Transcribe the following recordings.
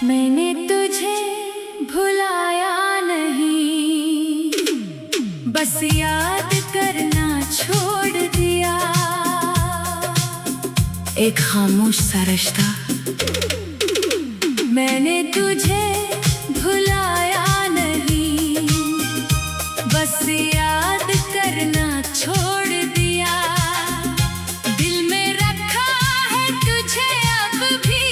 मैंने तुझे भुलाया नहीं, बस याद करना छोड़ दिया। एक खामोश सा रिश्ता। मैंने तुझे भुलाया नहीं, बस याद करना छोड़ दिया। दिल में रखा है तुझे अब भी,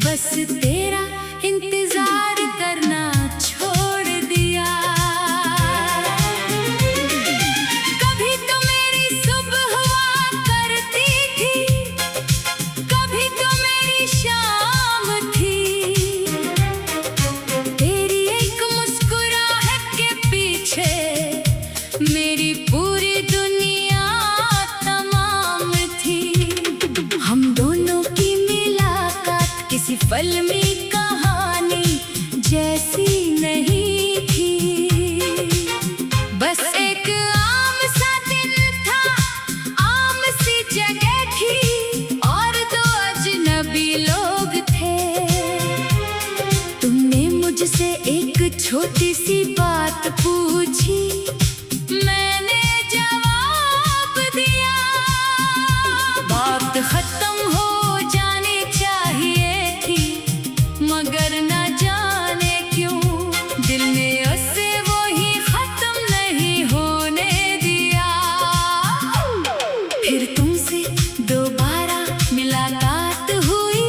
बस तेरा इंतजार करना छोड़ दिया। कभी तो मेरी सुबह हुआ करती थी, कभी तो मेरी शाम थी। तेरी एक मुस्कुराहट के पीछे मेरी पूरी दुनिया तमाम थी। हम दोनों की मुलाकात किसी फिल्मी कहानी जैसी नहीं थी। बस एक आम सा दिन था, आम सी जगह थी, और दो अजनबी लोग थे। तुमने मुझसे एक छोटी सी बात पूछी, मैंने जवाब दिया। बात खत्म हो जानी चाहिए थी, मगर न जाने क्यों दिल ने उसे वही खत्म नहीं होने दिया। फिर तुमसे दोबारा मुलाकात हुई,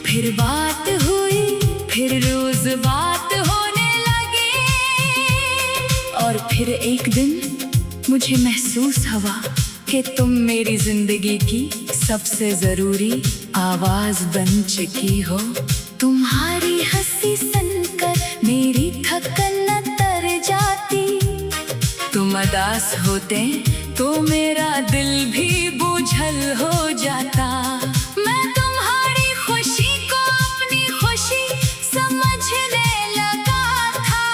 फिर बात हुई, फिर रोज बात होने लगी। और फिर एक दिन मुझे महसूस हुआ कि तुम मेरी जिंदगी की सबसे जरूरी आवाज बन चुकी हो। तुम्हारी हंसी सुनकर मेरी थकन न तर जाती। तुम उदास होते तो मेरा दिल भी बोझल हो जाता। मैं तुम्हारी खुशी को अपनी खुशी समझने लगा था।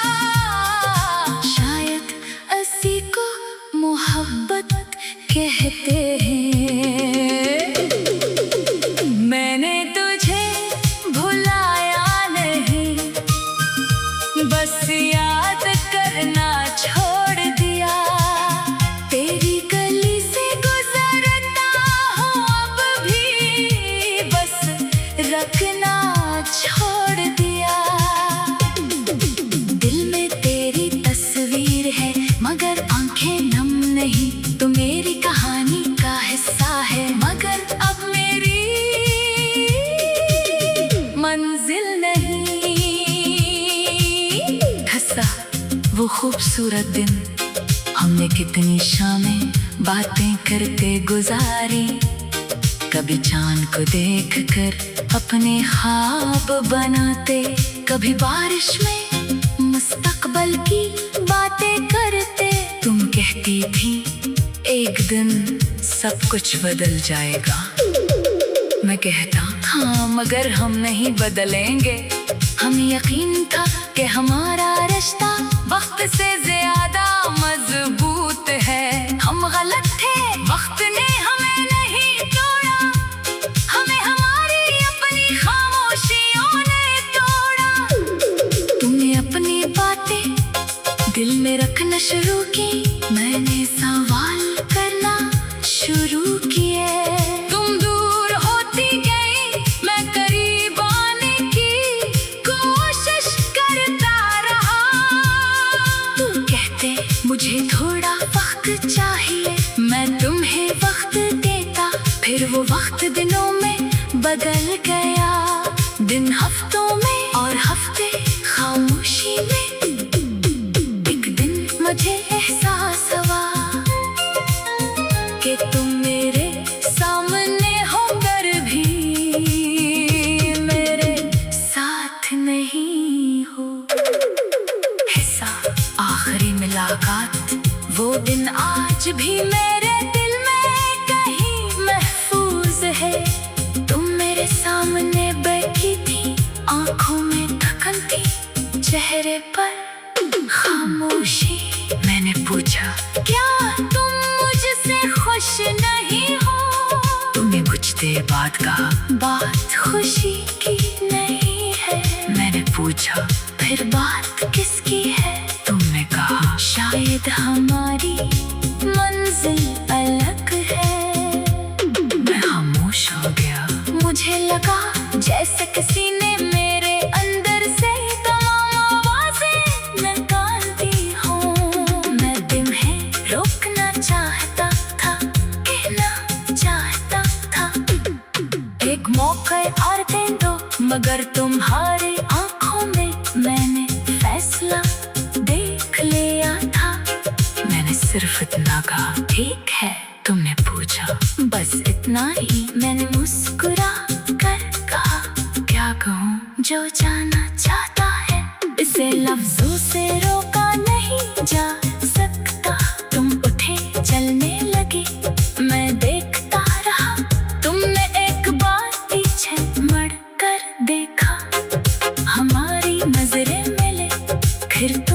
शायद इसी को मोहब्बत कहते हैं। मैंने तुझे भुलाया नहीं, बस याद करना छोड़ दिया। तेरी गली से गुजरता हूँ अब भी, बस रखना छोड़ दिया। दिल में तेरी तस्वीर है मगर आंखें नम नहीं। तो मेरी कहानी का हिस्सा है मगर अब मेरी मंजिल नहीं। हंसा वो खूबसूरत दिन, हमने कितनी शामें बातें करके गुजारी। कभी चांद को देखकर अपने ख्वाब बनाते, कभी बारिश में मुस्तकबल की बातें करते। तुम कहती थी एक दिन सब कुछ बदल जाएगा। मैं कहता हाँ मगर हम नहीं बदलेंगे। हमें यकीन था कि हमारा रिश्ता वक्त से ज्यादा मजबूत है। हम गलत थे, वक्त ने हमें नहीं तोड़ा। हमें हमारी अपनी खामोशियों ने तोड़ा। तुमने अपनी बातें दिल में रखना शुरू की, मैंने सवाल करना शुरू किए। तुम दूर होती गई, मैं करीब आने की कोशिश करता रहा। तुम कहते मुझे थोड़ा वक्त चाहिए, मैं तुम्हें वक्त देता। फिर वो वक्त दिनों में बदल गया, दिन हफ्तों में और हफ्ते खामोशी में। एक दिन मुझे एहसास हुआ कि तुम मेरे सामने होकर भी मेरे साथ नहीं हो। हिस्सा आखिरी मुलाकात, वो दिन आज भी मेरे दिल में कहीं महफूज है। तुम मेरे सामने बैठी थी, आंखों में थकन थी, चेहरे पर खामोशी। मैंने पूछा क्या तुम मुझसे खुश नहीं? ये बात कहा। बात खुशी की नहीं है। मैंने पूछा फिर बात किसकी है? तुमने कहा शायद हमारी मंजिल अलग है। मैं खामोश हो गया। मुझे लगा जैसे किसी ने मेरे अंदर से तमाम आवाजें निकालती हूँ। मैं तुम्हें रोकना चाहता था, कहना चाहता था एक मौका और दे दो, मगर तुम्हारे आंखों में मैंने फैसला देख लिया था। मैंने सिर्फ इतना कहा ठीक है। तुमने पूछा बस इतना ही। मैंने मुस्कुरा कर कहा क्या कहूँ? जो जाना चाहता है इसे लफ्जों से रोका नहीं जा सकता। तुम उठे चलने लगे, मैं देखता रहा। तुमने एक बार पीछे मुड़ कर देखा, हमारी नजरें मिले। खिड़की